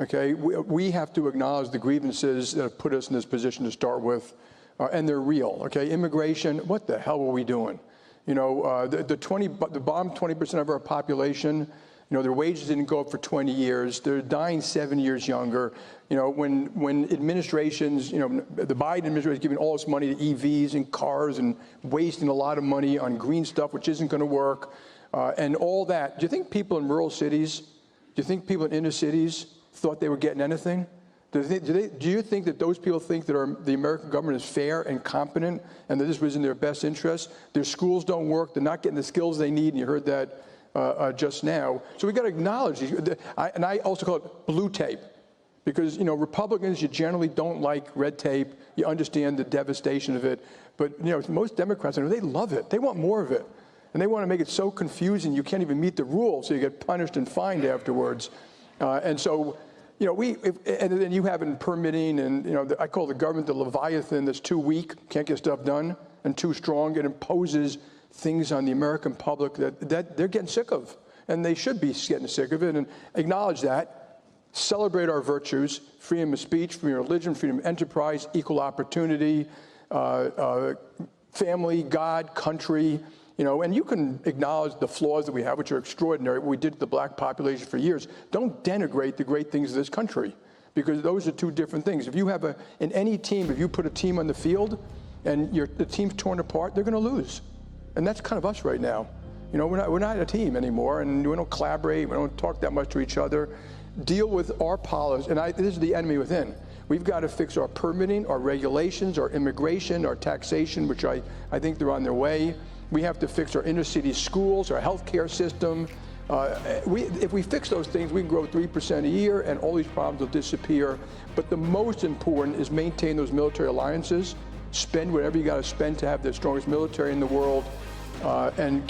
Okay, we have to acknowledge the grievances that have put us in this position to start with, and they're real. Okay, immigration, what the hell were we doing? You know, the bottom 20% of our population, you know, their wages didn't go up for 20 years. They're dying 7 years younger. You know, when administrations, you know, the Biden administration is giving all this money to EVs and cars and wasting a lot of money on green stuff, which isn't going to work, and all that. Do you think people in rural cities, do you think people in inner cities thought they were getting anything? Do you think that those people think that the American government is fair and competent and that this was in their best interest? Their schools don't work. They're not getting the skills they need, and you heard that just now. So we got to acknowledge these. And I also call it blue tape, because, you know, Republicans, you generally don't like red tape. You understand the devastation of it. But, you know, most Democrats, they love it. They want more of it. And they want to make it so confusing you can't even meet the rules, so you get punished and fined afterwards. And so, you know, and then you have in permitting, and, you know, I call the government the Leviathan that's too weak, can't get stuff done, and too strong. It imposes things on the American public that they're getting sick of, and they should be getting sick of it. And acknowledge that, celebrate our virtues: freedom of speech, freedom of religion, freedom of enterprise, equal opportunity, family, God, country. You know, and you can acknowledge the flaws that we have, which are extraordinary. What we did to the black population for years. Don't denigrate the great things of this country, because those are two different things. If you have in any team, if you put a team on the field and the team's torn apart, they're going to lose. And that's kind of us right now. You know, we're not a team anymore, and we don't collaborate. We don't talk that much to each other. Deal with our policies, and this is the enemy within. We've got to fix our permitting, our regulations, our immigration, our taxation, which I think they're on their way. We have to fix our inner city schools, our healthcare system. If we fix those things, we can grow 3% a year, and all these problems will disappear. But the most important is maintain those military alliances, spend whatever you got to spend to have the strongest military in the world, and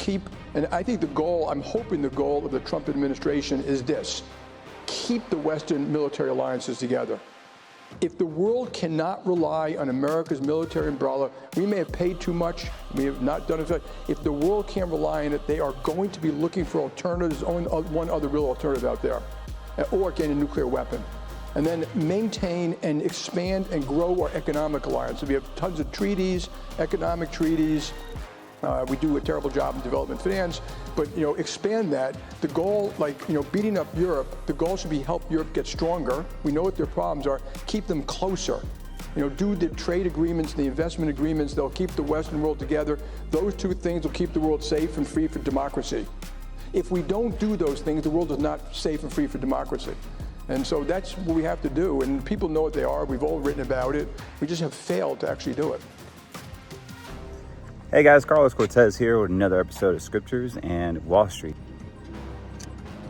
I think I'm hoping the goal of the Trump administration is this: keep the Western military alliances together. If the world cannot rely on America's military umbrella, we may have paid too much, we have not done it. If the world can't rely on it, they are going to be looking for alternatives. There's only one other real alternative out there, or getting a nuclear weapon. And then maintain and expand and grow our economic alliance. We have tons of treaties, economic treaties. We do a terrible job in development finance, but, you know, expand that. The goal, like, you know, beating up Europe, the goal should be help Europe get stronger. We know what their problems are. Keep them closer. You know, do the trade agreements, the investment agreements. They'll keep the Western world together. Those two things will keep the world safe and free for democracy. If we don't do those things, the world is not safe and free for democracy. And so that's what we have to do. And people know what they are. We've all written about it. We just have failed to actually do it. Hey guys, Carlos Cortez here with another episode of Scriptures and Wallstreet.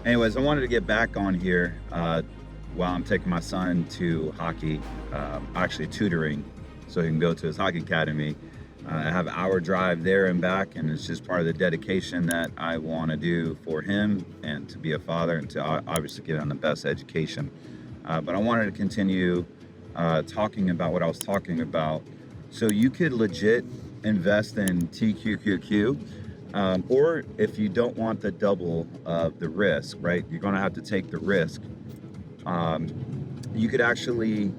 Anyways, I wanted to get back on here while I'm taking my son to hockey, actually tutoring, so he can go to his hockey academy. I have an hour drive there and back, and it's just part of the dedication that I want to do for him and to be a father and to obviously get on the best education. But I wanted to continue talking about what I was talking about. So you could legit invest in TQQQ, or if you don't want the double of the risk, right? You're going to have to take the risk. You could actually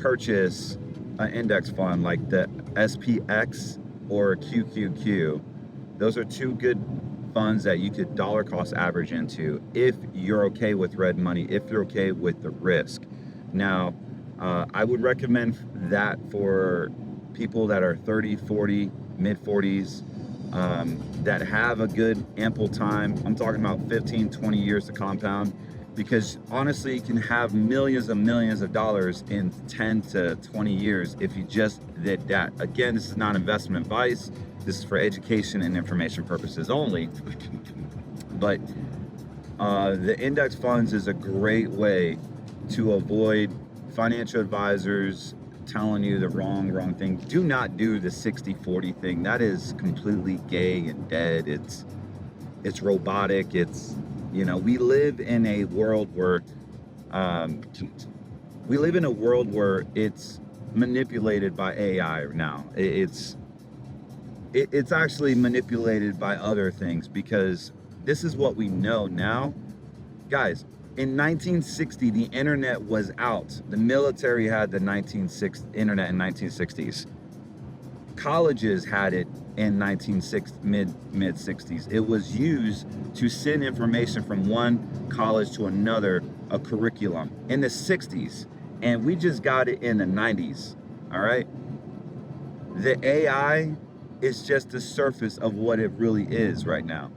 purchase an index fund like the SPX or QQQ. Those are two good funds that you could dollar cost average into if you're okay with red money, if you're okay with the risk. Now, I would recommend that for people that are 30, 40, mid 40s, that have a good ample time. I'm talking about 15, 20 years to compound, because honestly, you can have millions and millions of dollars in 10 to 20 years if you just did that. Again, this is not investment advice. This is for education and information purposes only. But the index funds is a great way to avoid financial advisors telling you the wrong thing. Do not do the 60-40 thing. That is completely gay and dead. It's robotic. It's, you know, we live in a world where it's manipulated by AI now. It's actually manipulated by other things, because this is what we know now. Guys, In 1960, the internet was out. The military had the internet in 1960s. Colleges had it in mid 60s. It was used to send information from one college to another, a curriculum in the 60s, and we just got it in the 90s. All right. The AI is just the surface of what it really is right now.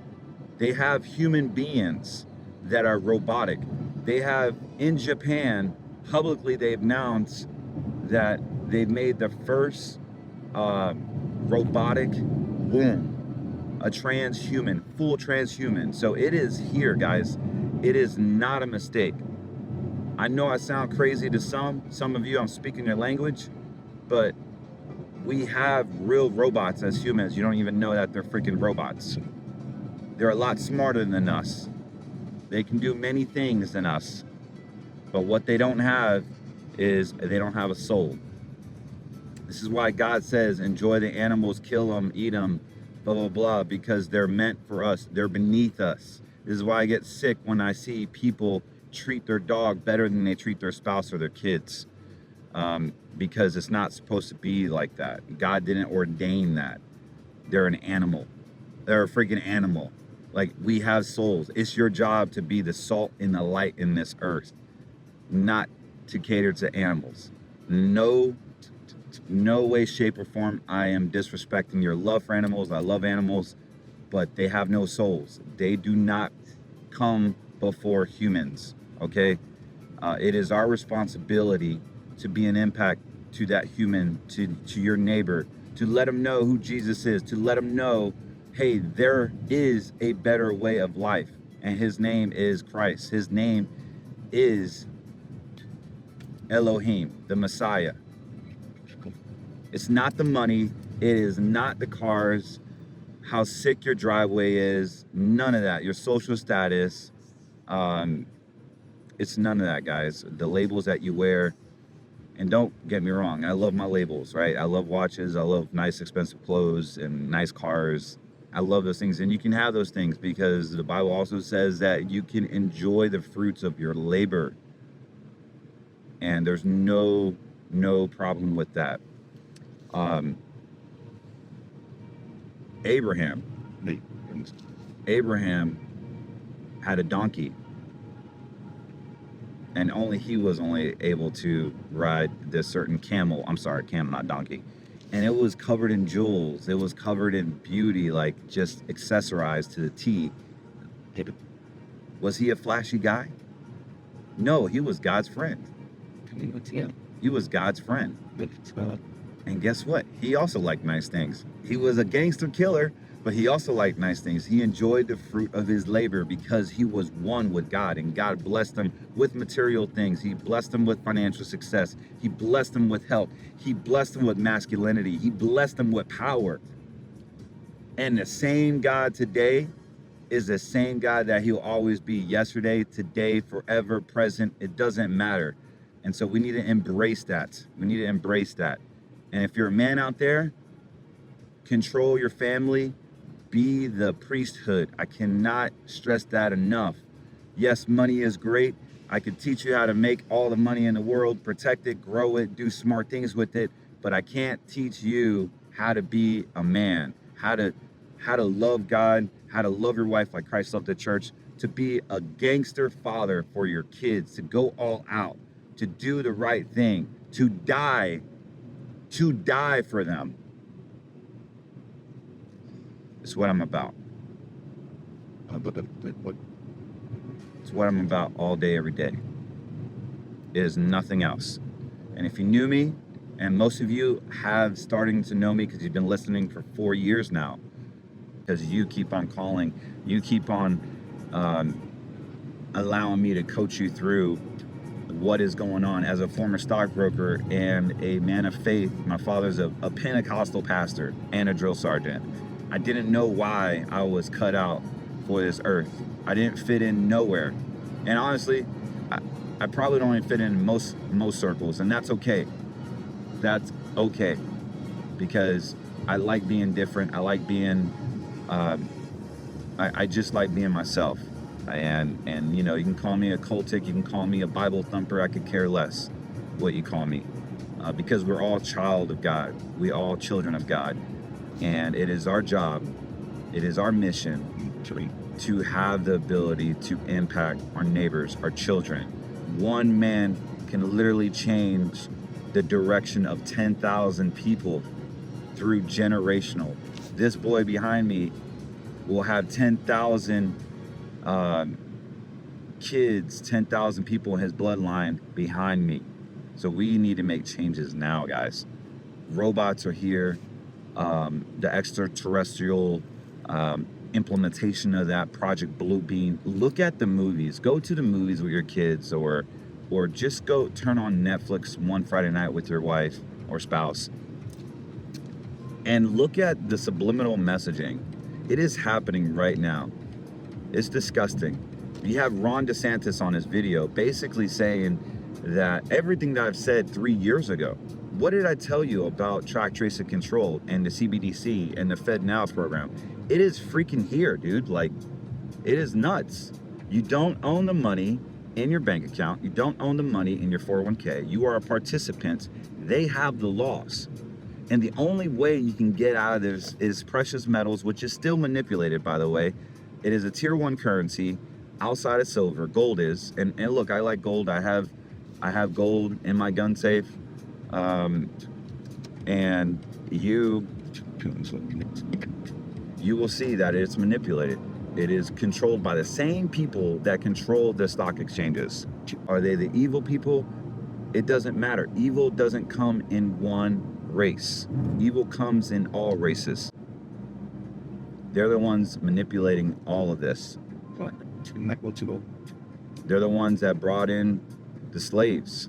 They have human beings that are robotic. They have, in Japan, publicly they've announced that they've made the first robotic womb, a transhuman, full transhuman. So it is here, guys. It is not a mistake. I know I sound crazy to some of you, I'm speaking your language, but we have real robots as humans. You don't even know that they're freaking robots. They're a lot smarter than us. They can do many things than us. But what they don't have is they don't have a soul. This is why God says, enjoy the animals, kill them, eat them, blah, blah, blah, because they're meant for us. They're beneath us. This is why I get sick when I see people treat their dog better than they treat their spouse or their kids. Because it's not supposed to be like that. God didn't ordain that. They're an animal. They're a freaking animal. Like, we have souls. It's your job to be the salt and the light in this earth, not to cater to animals. No way, shape, or form I am disrespecting your love for animals. I love animals, but they have no souls. They do not come before humans, okay? It is our responsibility to be an impact to that human, to your neighbor, to let them know who Jesus is, to let them know, hey, there is a better way of life, and his name is Christ. His name is Elohim, the Messiah. It's not the money. It is not the cars, how sick your driveway is, none of that. Your social status, it's none of that, guys. The labels that you wear. And don't get me wrong, I love my labels, right? I love watches, I love nice expensive clothes and nice cars. I love those things, and you can have those things because the Bible also says that you can enjoy the fruits of your labor. And there's no problem with that. Abraham had a donkey, and he was only able to ride this certain camel, not donkey. And it was covered in jewels. It was covered in beauty, like just accessorized to the T. Was he a flashy guy? No, he was God's friend. He was God's friend. And guess what? He also liked nice things. He was a gangster killer, but he also liked nice things. He enjoyed the fruit of his labor because he was one with God, and God blessed him with material things. He blessed him with financial success. He blessed him with health. He blessed him with masculinity. He blessed him with power. And the same God today is the same God that he'll always be, yesterday, today, forever, present. It doesn't matter. And so we need to embrace that. We need to embrace that. And if you're a man out there, control your family, be the priesthood. I cannot stress that enough. Yes, money is great. I could teach you how to make all the money in the world, protect it, grow it, do smart things with it, but I can't teach you how to be a man, how to love God, how to love your wife like Christ loved the church, to be a gangster father for your kids, to go all out, to do the right thing, to die for them. It's what I'm about. It's what I'm about all day, every day. It is nothing else. And if you knew me, and most of you have starting to know me because you've been listening for 4 years now, because you keep on calling, you keep on allowing me to coach you through what is going on. As a former stockbroker and a man of faith, my father's a Pentecostal pastor and a drill sergeant. I didn't know why I was cut out for this earth. I didn't fit in nowhere. And honestly, I probably don't even fit in most circles, and that's okay. That's okay, because I like being different. I like being, I just like being myself. And you know, you can call me a cultic, you can call me a Bible thumper, I could care less what you call me, because we're all child of God. We all children of God, and it is our job, it is our mission to have the ability to impact our neighbors, our children. One man can literally change the direction of 10,000 people through generational. This boy behind me will have 10,000 kids, 10,000 people in his bloodline behind me. So we need to make changes now, guys. Robots are here. The extraterrestrial implementation of that Project Blue Beam. Look at the movies. Go to the movies with your kids, or just go turn on Netflix one Friday night with your wife or spouse, and look at the subliminal messaging. It is happening right now. It's disgusting. You have Ron DeSantis on his video basically saying that everything that I've said 3 years ago. What did I tell you about track, trace, and control and the CBDC and the FedNow program? It is freaking here, dude. Like, it is nuts. You don't own the money in your bank account. You don't own the money in your 401k. You are a participant. They have the laws. And the only way you can get out of this is precious metals, which is still manipulated, by the way. It is a tier 1 currency outside of silver. Gold is. And look, I like gold. I have gold in my gun safe. And you will see that it's manipulated. It is controlled by the same people that control the stock exchanges. Are they the evil people? It doesn't matter. Evil doesn't come in one race. Evil comes in all races. They're the ones manipulating all of this. They're the ones that brought in the slaves.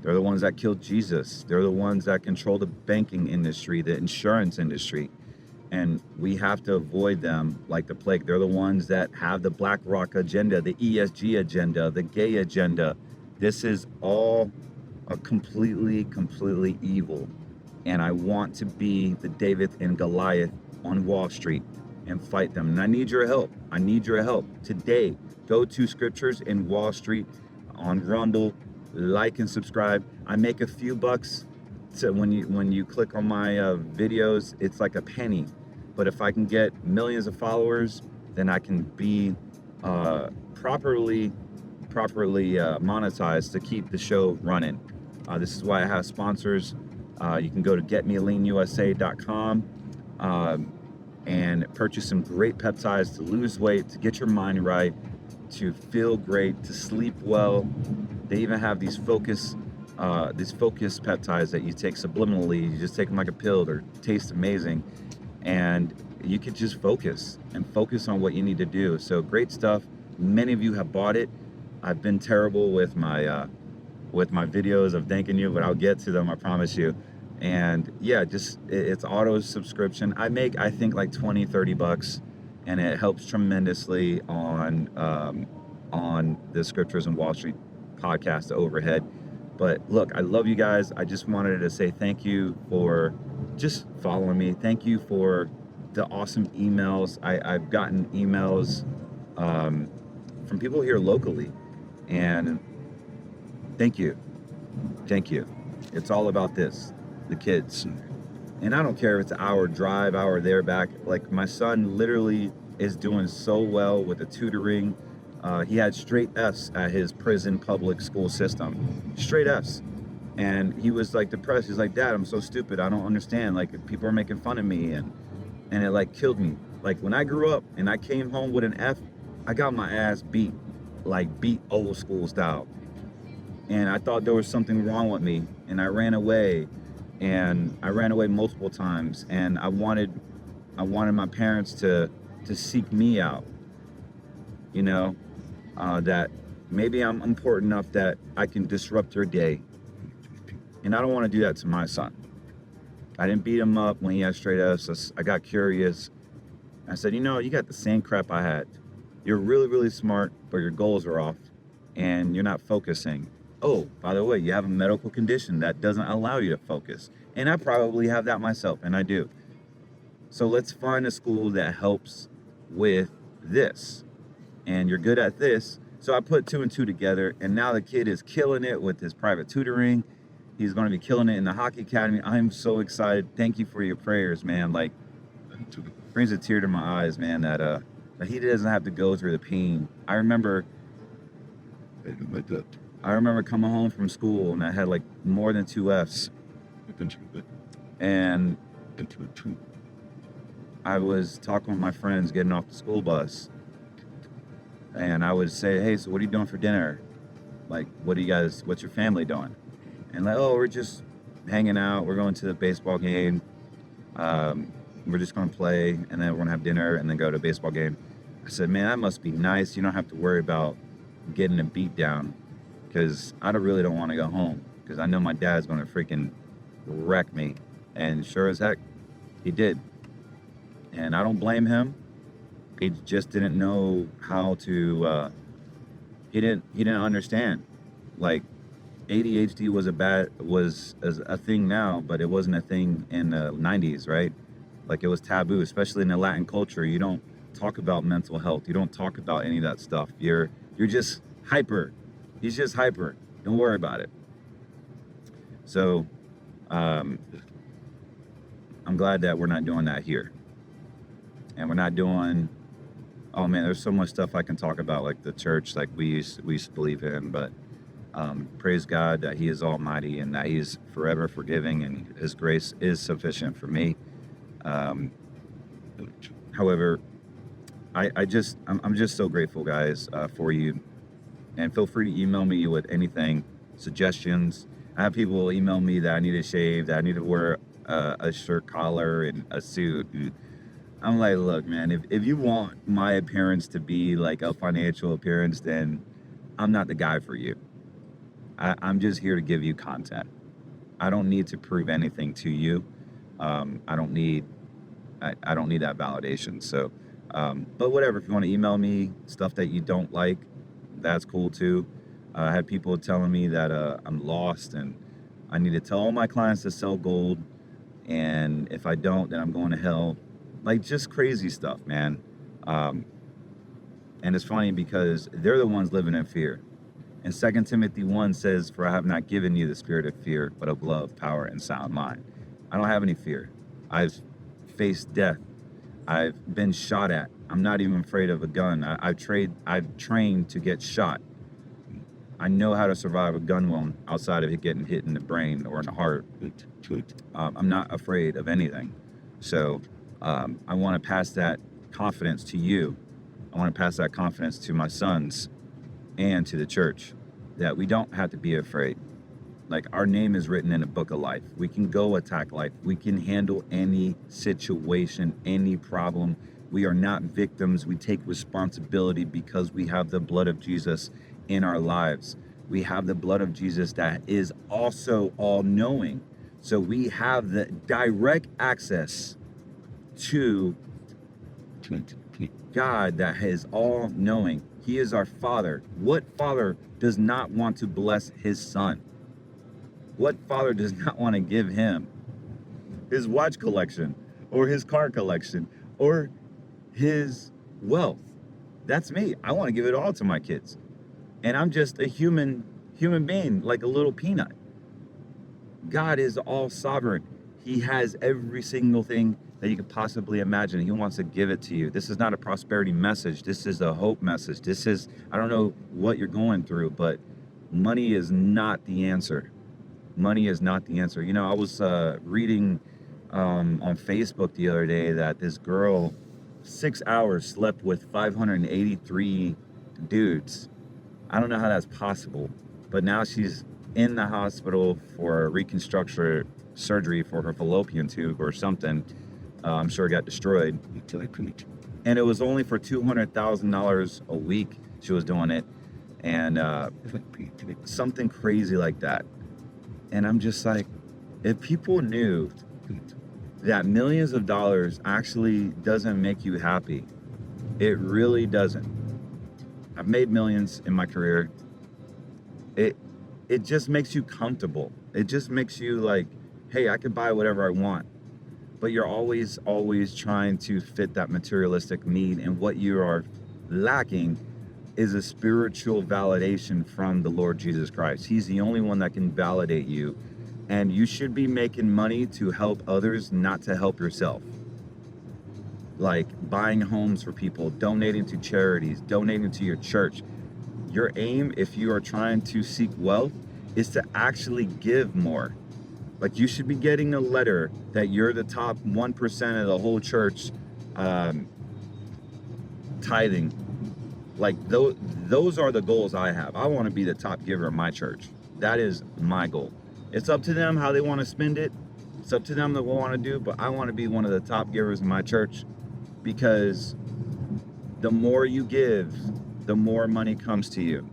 They're the ones that killed Jesus. They're the ones that control the banking industry, the insurance industry. And we have to avoid them like the plague. They're the ones that have the BlackRock agenda, the ESG agenda, the gay agenda. This is all a completely evil. And I want to be the David and Goliath on Wall Street and fight them. And I need your help. I need your help today. Go to Scriptures in Wall Street on Rumble. Like and subscribe. I make a few bucks. So when you click on my videos, it's like a penny. But if I can get millions of followers, then I can be properly monetized to keep the show running. This is why I have sponsors. You can go to getmealeinusa.com and purchase some great peptides to lose weight, to get your mind right, to feel great, to sleep well. They even have these focus peptides that you take subliminally. You just take them like a pill. They taste amazing, and you can just focus on what you need to do. So great stuff. Many of you have bought it. I've been terrible with my videos of thanking you, but I'll get to them, I promise you. And yeah, it's auto subscription. I make, I think, like 20-30 bucks, and it helps tremendously on the Scriptures and Wall Street podcast, the overhead. But look, I love you guys. I just wanted to say thank you for just following me. Thank you for the awesome emails. I've gotten emails from people here locally, and thank you. It's all about this, the kids. And I don't care if it's an hour drive, hour there, back. Like, my son literally is doing so well with the tutoring. He had straight F's at his prison public school system. Straight F's. And he was like depressed. He's like, Dad, I'm so stupid. I don't understand. Like, people are making fun of me. And it like killed me. Like, when I grew up and I came home with an F, I got my ass beat. Like, beat old school style. And I thought there was something wrong with me. And I ran away. And I ran away multiple times. And I wanted my parents to seek me out. You know, that maybe I'm important enough that I can disrupt their day. And I don't want to do that to my son. I didn't beat him up when he had straight F's. I got curious. I said, you got the same crap I had. You're really smart, but your goals are off and you're not focusing. Oh, by the way, you have a medical condition that doesn't allow you to focus. And I probably have that myself, and I do. So let's find a school that helps with this. and you're good at this. So I put 2 and 2 together, and now the kid is killing it with his private tutoring. He's going to be killing it in the hockey academy. I'm so excited. Thank you for your prayers, man. Like, brings a tear to my eyes, man, that he doesn't have to go through the pain. I remember coming home from school and I had like more than 2 Fs. And I was talking with my friends getting off the school bus. And I would say, hey, so what are you doing for dinner? Like, what's your family doing? And like, oh, we're just hanging out. We're going to the baseball game. We're just going to play, and then we're going to have dinner and then go to a baseball game. I said, man, that must be nice. You don't have to worry about getting a beat down, because I really don't want to go home, because I know my dad's going to freaking wreck me. And sure as heck, he did. And I don't blame him. He just didn't know how to, he didn't understand. Like, ADHD was a thing now, but it wasn't a thing in the 90s, right? Like, it was taboo, especially in the Latin culture. You don't talk about mental health. You don't talk about any of that stuff. You're just hyper. He's just hyper. Don't worry about it. So, I'm glad that we're not doing that here. And we're not doing, oh man, there's so much stuff I can talk about, like the church, like we used to believe in, but praise God that He is almighty and that He is forever forgiving and His grace is sufficient for me. However, I'm just so grateful, guys, for you. And feel free to email me with anything, suggestions. I have people email me that I need to shave, that I need to wear a shirt collar and a suit. And I'm like, look, man, if you want my appearance to be like a financial appearance, then I'm not the guy for you. I'm just here to give you content. I don't need to prove anything to you. I don't need that validation. So, but whatever, if you want to email me stuff that you don't like, that's cool too. I had people telling me that I'm lost and I need to tell all my clients to sell gold. And if I don't, then I'm going to hell. Like, just crazy stuff, man. And it's funny because they're the ones living in fear. And 2 Timothy 1 says, for I have not given you the spirit of fear, but of love, power, and sound mind. I don't have any fear. I've faced death. I've been shot at. I'm not even afraid of a gun. I've trained to get shot. I know how to survive a gun wound outside of it getting hit in the brain or in the heart. I'm not afraid of anything. So I want to pass that confidence to you. I want to pass that confidence to my sons and to the church, that we don't have to be afraid. Like, our name is written in a book of life. We can go attack life. We can handle any situation, any problem. We are not victims. We take responsibility because we have the blood of Jesus in our lives. We have the blood of Jesus that is also all-knowing. So we have the direct access to God that is all-knowing. He is our Father. What father does not want to bless his son? What father does not want to give him his watch collection or his car collection or his wealth? That's me. I want to give it all to my kids. And I'm just a human being, like a little peanut. God is all sovereign. He has every single thing that you could possibly imagine. He wants to give it to you. This is not a prosperity message. This is a hope message. This is, I don't know what you're going through, but money is not the answer. Money is not the answer. You know, I was reading on Facebook the other day that this girl, 6 hours, slept with 583 dudes. I don't know how that's possible, but now she's in the hospital for reconstruction surgery for her fallopian tube or something. I'm sure it got destroyed. And it was only for $200,000 a week she was doing it. And something crazy like that. And I'm just like, if people knew that millions of dollars actually doesn't make you happy, it really doesn't. I've made millions in my career. It just makes you comfortable. It just makes you like, hey, I can buy whatever I want. But you're always trying to fit that materialistic need, and what you are lacking is a spiritual validation from the Lord Jesus Christ. He's the only one that can validate you. And you should be making money to help others, not to help yourself. Like buying homes for people, donating to charities, donating to your church. Your aim, if you are trying to seek wealth, is to actually give more. Like you should be getting a letter that you're the top 1% of the whole church tithing. Like those are the goals I have. I want to be the top giver of my church. That is my goal. It's up to them how they want to spend it. It's up to them what they want to do, but I want to be one of the top givers in my church, because the more you give, the more money comes to you.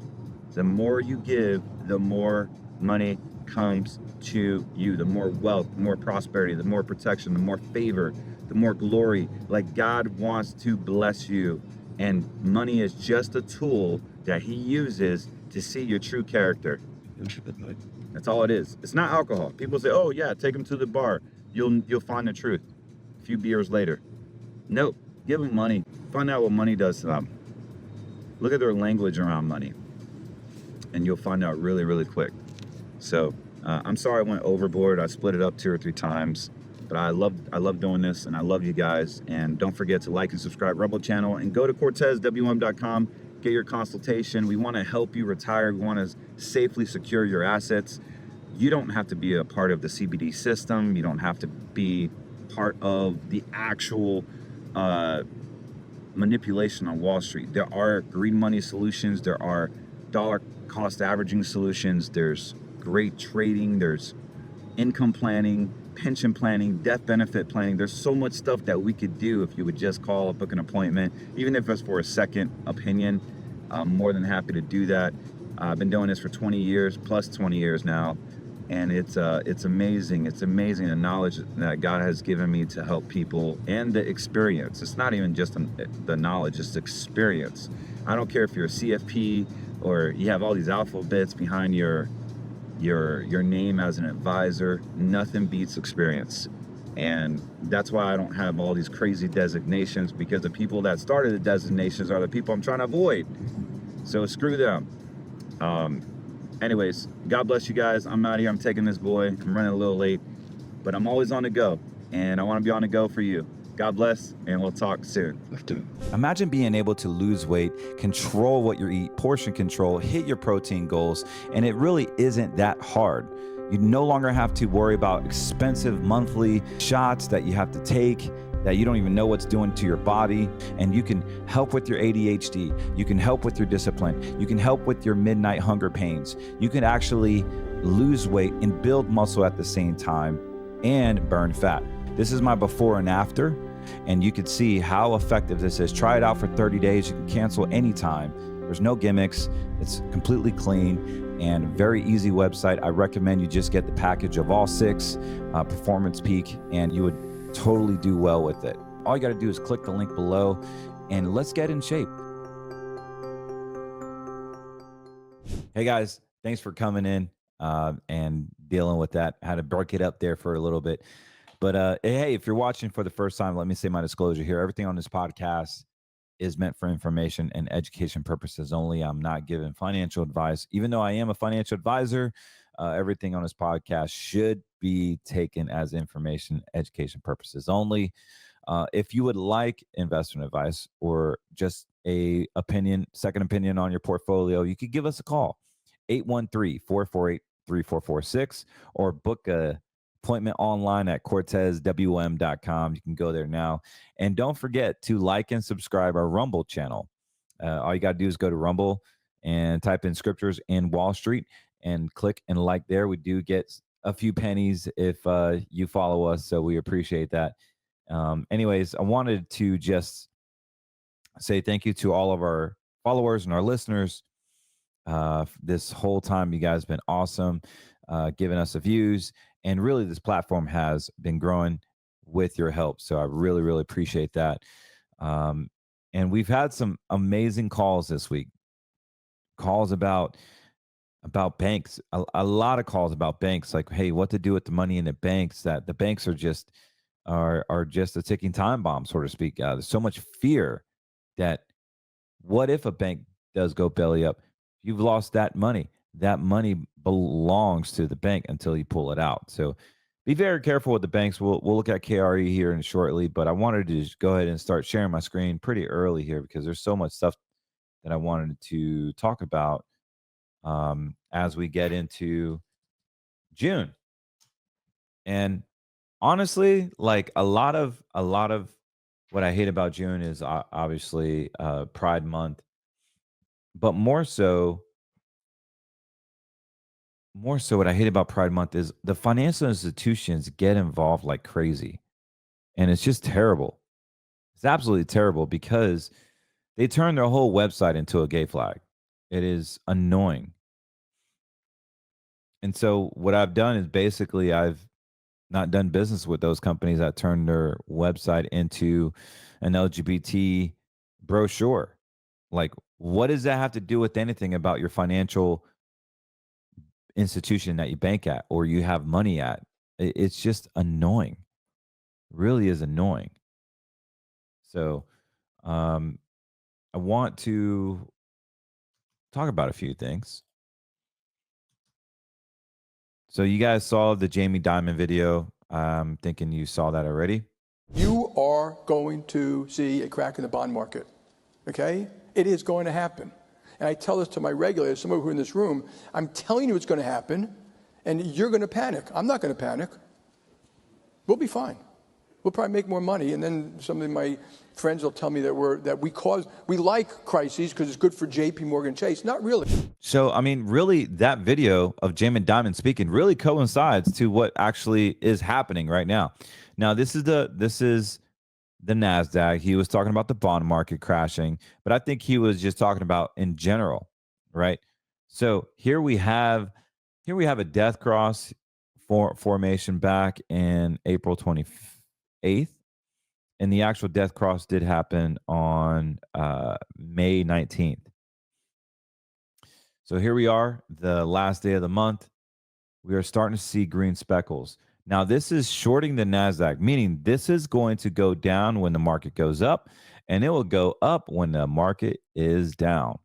The more you give, the more money comes to you. The more wealth, the more prosperity, the more protection, the more favor, the more glory. Like God wants to bless you. And money is just a tool that he uses to see your true character. That's all it is. It's not alcohol. People say, oh yeah, take them to the bar. You'll find the truth a few beers later. Nope. Give them money. Find out what money does to them. Look at their language around money, and you'll find out really, really quick. So I'm sorry I went overboard. I split it up 2 or 3 times, but I love doing this, and I love you guys. And don't forget to like and subscribe Rumble channel, and go to CortezWM.com. Get your consultation. We want to help you retire. We want to safely secure your assets. You don't have to be a part of the CBD system. You don't have to be part of the actual manipulation on Wall Street. There are green money solutions. There are dollar cost averaging solutions. There's great trading. There's income planning, pension planning, death benefit planning. There's so much stuff that we could do if you would just call, book an appointment, even if it's for a second opinion. I'm more than happy to do that. I've been doing this for 20 years, plus 20 years now. And it's amazing. It's amazing the knowledge that God has given me to help people, and the experience. It's not even just the knowledge, it's the experience. I don't care if you're a CFP or you have all these alphabets behind your name as an advisor. Nothing beats experience. And that's why I don't have all these crazy designations, because the people that started the designations are the people I'm trying to avoid. So screw them. Anyways, God bless you guys. I'm out here. I'm taking this boy. I'm running a little late, but I'm always on the go, and I want to be on the go for you. God bless, and we'll talk soon. Imagine being able to lose weight, control what you eat, portion control, hit your protein goals, and it really isn't that hard. You no longer have to worry about expensive monthly shots that you have to take, that you don't even know what's doing to your body. And you can help with your ADHD. You can help with your discipline. You can help with your midnight hunger pains. You can actually lose weight and build muscle at the same time and burn fat. This is my before and after, and you can see how effective this is. Try it out for 30 days. You can cancel anytime. There's no gimmicks. It's completely clean and very easy website. I recommend you just get the package of all 6, Performance Peak, and you would totally do well with it. All you got to do is click the link below, and let's get in shape. Hey guys, thanks for coming in and dealing with that. I had to break it up there for a little bit. But hey, if you're watching for the first time, let me say my disclosure here. Everything on this podcast is meant for information and education purposes only. I'm not giving financial advice. Even though I am a financial advisor, everything on this podcast should be taken as information, education purposes only. If you would like investment advice or just a second opinion on your portfolio, you could give us a call, 813-448-3446, or book a appointment online at CortezWM.com. You can go there now. And don't forget to like and subscribe our Rumble channel. All you got to do is go to Rumble and type in scriptures in Wall Street and click and like there. We do get a few pennies if you follow us, so we appreciate that. Anyways, I wanted to just say thank you to all of our followers and our listeners. This whole time, you guys have been awesome, giving us the views. And really, this platform has been growing with your help. So I really, really appreciate that. And we've had some amazing calls this week. Calls about banks. A lot of calls about banks, like, hey, what to do with the money in the banks, that the banks are just a ticking time bomb, so to speak. There's so much fear that what if a bank does go belly up, you've lost that money. That money belongs to the bank until you pull it out. So be very careful with the banks. We'll look at KRE here in shortly, but I wanted to just go ahead and start sharing my screen pretty early here because there's so much stuff that I wanted to talk about as we get into June. And honestly, like a lot of what I hate about June is obviously Pride Month, but more so what I hate about Pride Month is the financial institutions get involved like crazy. And it's just terrible. It's absolutely terrible because they turn their whole website into a gay flag. It is annoying. And so what I've done is basically I've not done business with those companies that turn their website into an LGBT brochure. Like, what does that have to do with anything about your financial institution that you bank at or you have money at? It's just annoying. Really is annoying. So, um, I want to talk about a few things. So, you guys saw the Jamie Dimon video. I'm thinking you saw that already. You are going to see a crack in the bond market, okay? It is going to happen. And I tell this to my regulators, some of who are in this room, I'm telling you it's going to happen, and you're going to panic. I'm not going to panic. We'll be fine. We'll probably make more money, and then some of my friends will tell me that we like crises because it's good for J.P. Morgan Chase. Not really. So, I mean, really, that video of Jamie Dimon speaking really coincides to what actually is happening right now. Now, this is the Nasdaq. He was talking about the bond market crashing, but I think he was just talking about in general, right? So here we have a death cross formation back in April 28th, and the actual death cross did happen on May 19th. So here we are, the last day of the month. We are starting to see green speckles. Now, this is shorting the NASDAQ, meaning this is going to go down when the market goes up, and it will go up when the market is down.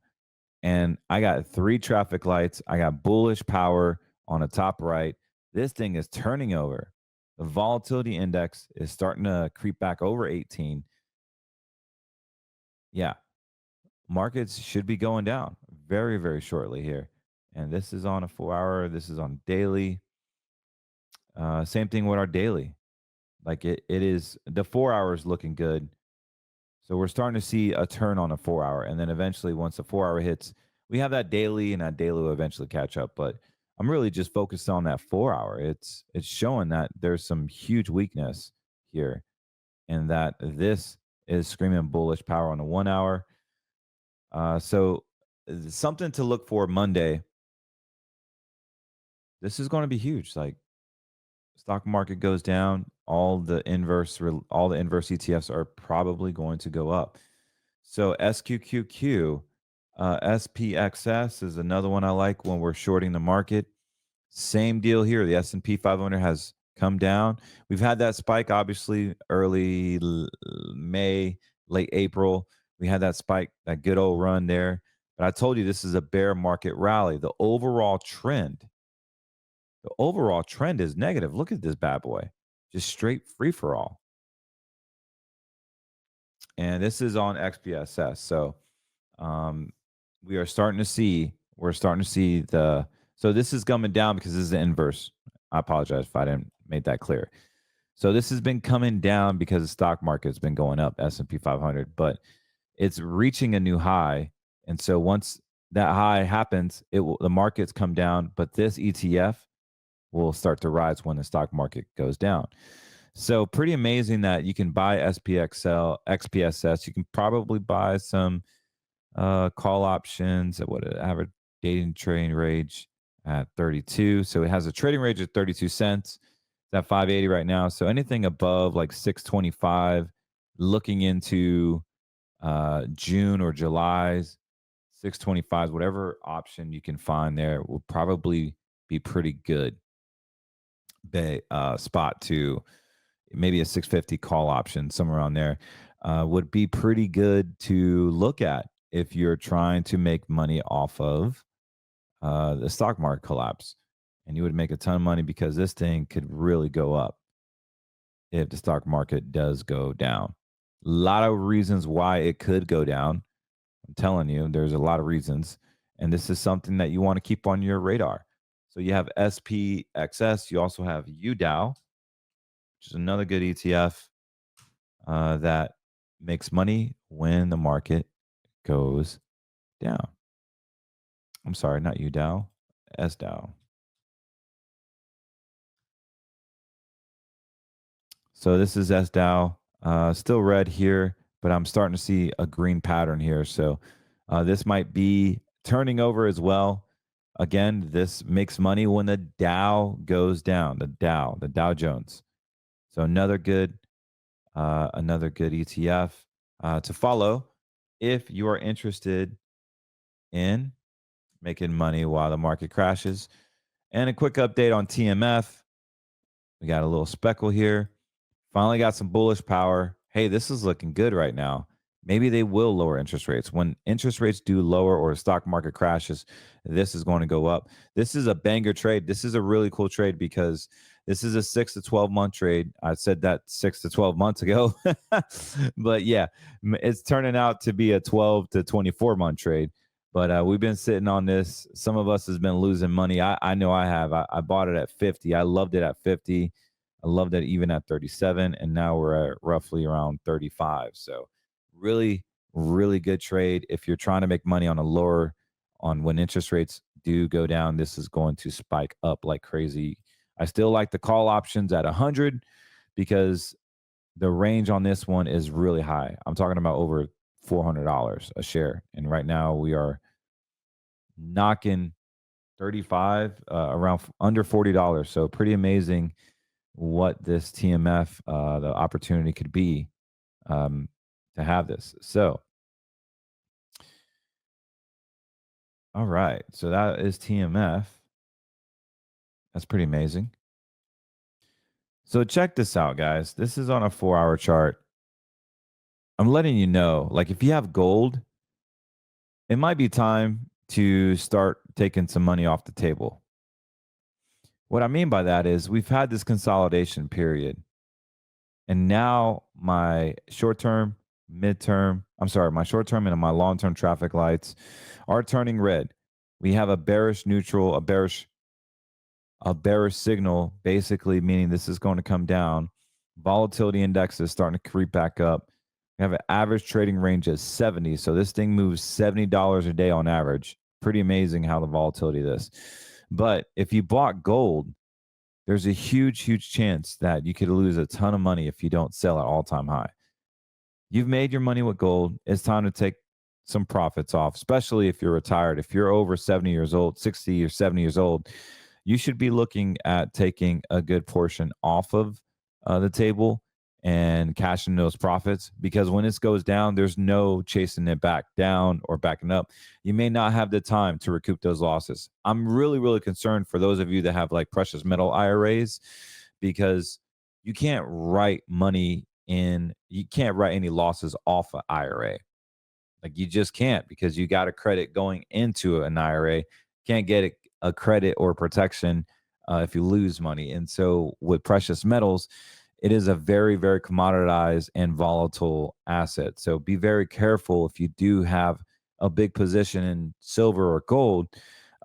And I got 3 traffic lights. I got bullish power on the top right. This thing is turning over. The volatility index is starting to creep back over 18. Yeah, markets should be going down very, very shortly here. And this is on a 4-hour. This is on daily. Same thing with our daily. Like it is the 4 hours looking good. So we're starting to see a turn on a 4-hour. And then eventually once the 4-hour hits, we have that daily and that daily will eventually catch up. But I'm really just focused on that 4-hour. It's showing that there's some huge weakness here and that this is screaming bullish power on the 1-hour. So something to look for Monday. This is going to be huge. Like stock market goes down, all the inverse ETFs are probably going to go up. So SQQQ, SPXS is another one I like when we're shorting the market. Same deal here. The S&P 500 has come down. We've had that spike, obviously, early May, late April. We had that spike, that good old run there. But I told you this is a bear market rally. The overall trend is negative. Look at this bad boy. Just straight free for all. And this is on XPSS. So we're starting to see so this is coming down because this is the inverse. I apologize if I didn't make that clear. So this has been coming down because the stock market has been going up, S&P 500, but it's reaching a new high. And so once that high happens, the markets come down, but this ETF will start to rise when the stock market goes down. So pretty amazing that you can buy XPSS. You can probably buy some call options at what average dating trading range at 32. So it has a trading range of 32 cents. It's at 580 right now. So anything above like 625, looking into June or July's 625s, whatever option you can find there will probably be pretty good spot to maybe a 650 call option somewhere on there would be pretty good to look at if you're trying to make money off of the stock market collapse. And you would make a ton of money because this thing could really go up if the stock market does go down. A lot of reasons why it could go down. I'm telling you, there's a lot of reasons. And this is something that you want to keep on your radar. So you have SPXS. You also have UDOW, which is another good ETF that makes money when the market goes down. I'm sorry, not UDOW, SDOW. So this is SDOW, still red here, but I'm starting to see a green pattern here. So this might be turning over as well. Again, this makes money when the Dow goes down, the Dow Jones. So another good ETF to follow if you are interested in making money while the market crashes. And a quick update on TMF. We got a little speckle here. Finally got some bullish power. Hey, this is looking good right now. Maybe they will lower interest rates. When interest rates do lower or the stock market crashes, this is going to go up. This is a banger trade. This is a really cool trade because this is a 6 to 12 month trade. I said that 6 to 12 months ago. But yeah, it's turning out to be a 12 to 24 month trade. But we've been sitting on this. Some of us has been losing money. I know I have. I bought it at 50. I loved it at 50. I loved it even at 37, and now we're at roughly around 35. So really, really good trade. If you're trying to make money on when interest rates do go down, this is going to spike up like crazy. I still like the call options at 100 because the range on this one is really high. I'm talking about over $400 a share. And right now we are knocking 35 around under $40. So pretty amazing what this TMF, the opportunity could be to have this. So, all right. So that is TMF. That's pretty amazing. So check this out, guys. This is on a 4-hour chart. I'm letting you know, like if you have gold, it might be time to start taking some money off the table. What I mean by that is we've had this consolidation period. And now my short-term and my long-term traffic lights are turning red. We have a bearish neutral, a bearish signal, basically meaning this is going to come down. Volatility index is starting to creep back up. We have an average trading range of 70. So this thing moves $70 a day on average. Pretty amazing how the volatility of this. But if you bought gold, there's a huge chance that you could lose a ton of money if you don't sell at all-time high. You've made your money with gold. It's time to take some profits off, especially if you're retired. If you're over 70 years old, 60 or 70 years old, you should be looking at taking a good portion off of the table and cashing those profits, because when this goes down, there's no chasing it back down or backing up. You may not have the time to recoup those losses. I'm really concerned for those of you that have like precious metal IRAs, because you can't write any losses off an IRA. Like you just can't, because you got a credit going into an IRA. Can't get a credit or protection if you lose money. And so with precious metals, it is a very commoditized and volatile asset. So be very careful if you do have a big position in silver or gold.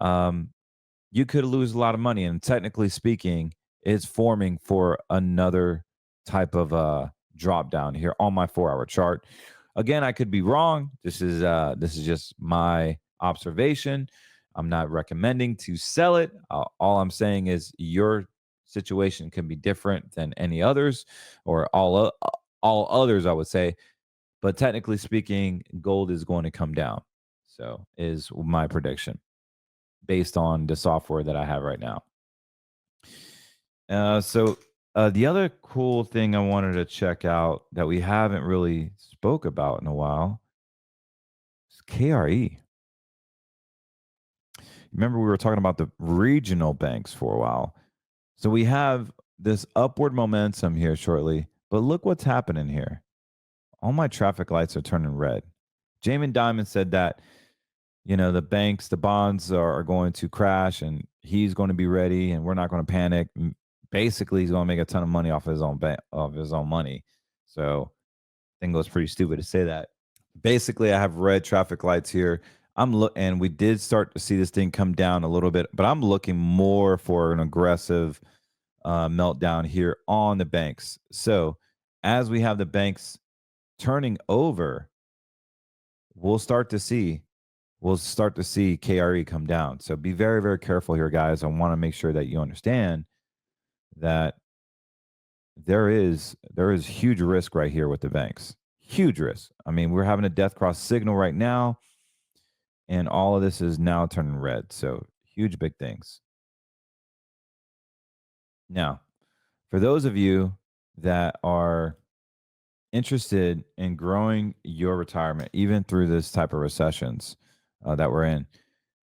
You could lose a lot of money. And technically speaking, it's forming for another type of drop down here on my 4-hour chart. Again, I could be wrong. This is just my observation. I'm not recommending to sell it. All I'm saying is your situation can be different than any others, or all others, I would say. But technically speaking, gold is going to come down. So is my prediction based on the software that I have right now. The other cool thing I wanted to check out that we haven't really spoke about in a while is KRE. Remember, we were talking about the regional banks for a while. So we have this upward momentum here shortly, but look what's happening here. All my traffic lights are turning red. Jamin Dimon said that, the banks, the bonds are going to crash and he's going to be ready and we're not going to panic. Basically, he's going to make a ton of money off his own money. So I think it was pretty stupid to say that. Basically, I have red traffic lights here. And we did start to see this thing come down a little bit, but I'm looking more for an aggressive meltdown here on the banks. So as we have the banks turning over, we'll start to see KRE come down. So be very, very careful here, guys. I want to make sure that you understand that there is huge risk right here with the banks. Huge risk. I mean, we're having a death cross signal right now, and all of this is now turning red. So huge, big things. Now, for those of you that are interested in growing your retirement, even through this type of recessions that we're in,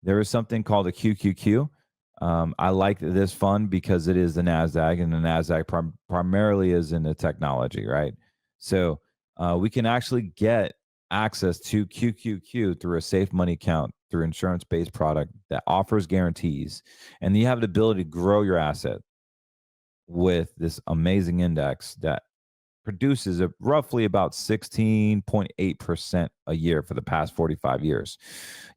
there is something called a QQQ. I like this fund because it is the NASDAQ, and the NASDAQ primarily is in the technology, right? So we can actually get access to QQQ through a safe money account, through insurance-based product that offers guarantees, and you have the ability to grow your asset with this amazing index that produces roughly about 16.8% a year for the past 45 years.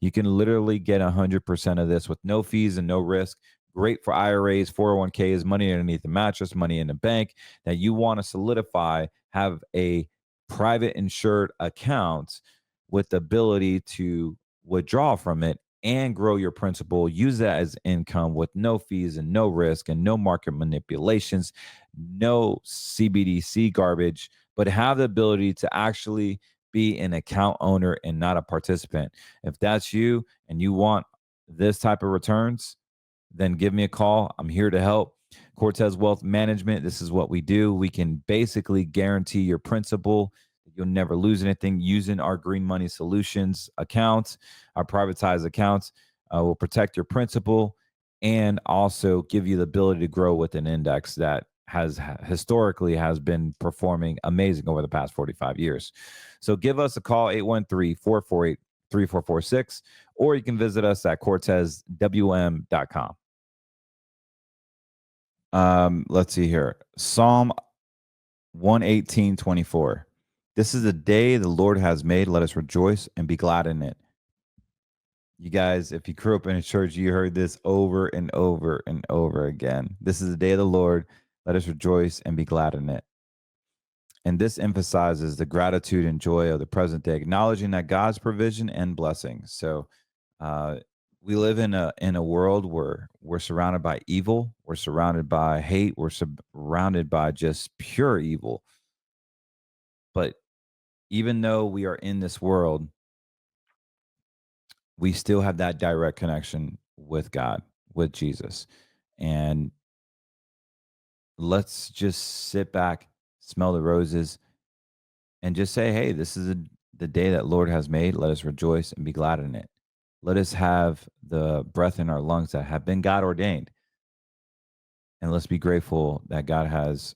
You can literally get 100% of this with no fees and no risk. Great for IRAs, 401ks, money underneath the mattress, money in the bank that you want to solidify, have a private insured account with the ability to withdraw from it and grow your principal, use that as income with no fees and no risk and no market manipulations, no CBDC garbage, but have the ability to actually be an account owner and not a participant. If that's you and you want this type of returns, then give me a call. I'm here to help. Cortez Wealth Management, this is what we do. We can basically guarantee your principal. You'll never lose anything using our Green Money Solutions accounts, our privatized accounts. Will protect your principal and also give you the ability to grow with an index that historically has been performing amazing over the past 45 years. So give us a call, 813-448-3446, or you can visit us at cortezwm.com. Let's see here. Psalm 118:24. This is the day the Lord has made. Let us rejoice and be glad in it. You guys, if you grew up in a church, you heard this over and over and over again. This is the day of the Lord. Let us rejoice and be glad in it. And this emphasizes the gratitude and joy of the present day, acknowledging that God's provision and blessing. So we live in a world where we're surrounded by evil. We're surrounded by hate. We're surrounded by just pure evil. But even though we are in this world, we still have that direct connection with God, with Jesus. And let's just sit back, smell the roses, and just say, hey, this is the day that Lord has made. Let us rejoice and be glad in it. Let us have the breath in our lungs that have been God ordained. And let's be grateful that God has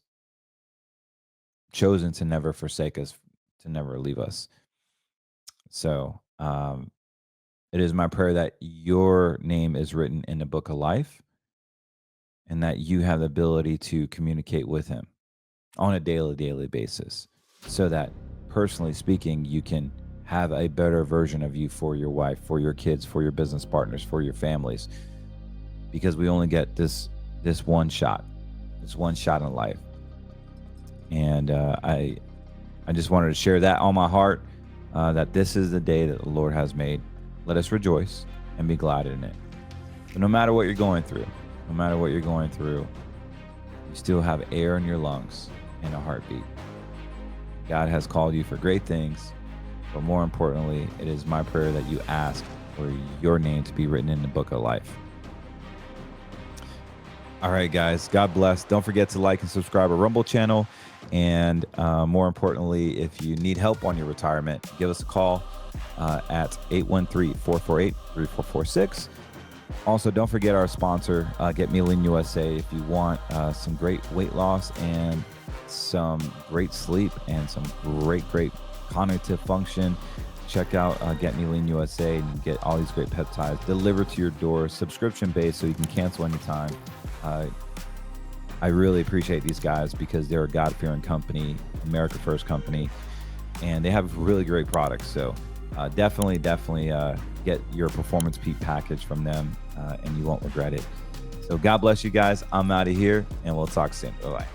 chosen to never forsake us, to never leave us. So it is my prayer that your name is written in the book of life and that you have the ability to communicate with him on a daily basis so that, personally speaking, you can have a better version of you for your wife, for your kids, for your business partners, for your families, because we only get this one shot in life. And I just wanted to share that on my heart, that this is the day that the Lord has made. Let us rejoice and be glad in it. But no matter what you're going through, you still have air in your lungs and a heartbeat. God has called you for great things, but more importantly, it is my prayer that you ask for your name to be written in the book of life. All right, guys, God bless. Don't forget to like and subscribe our Rumble channel. And more importantly, if you need help on your retirement, give us a call at 813-448-3446. Also, don't forget our sponsor, Get Mealing USA. If you want some great weight loss and some great sleep and some great cognitive function, check out Get Me Lean USA and get all these great peptides delivered to your door, subscription based, so you can cancel anytime. I really appreciate these guys because they're a God-fearing company, America First company, and they have really great products. So definitely get your Performance Peak package from them, and you won't regret it. So God bless you guys. I'm out of here, and we'll talk soon. Bye-bye.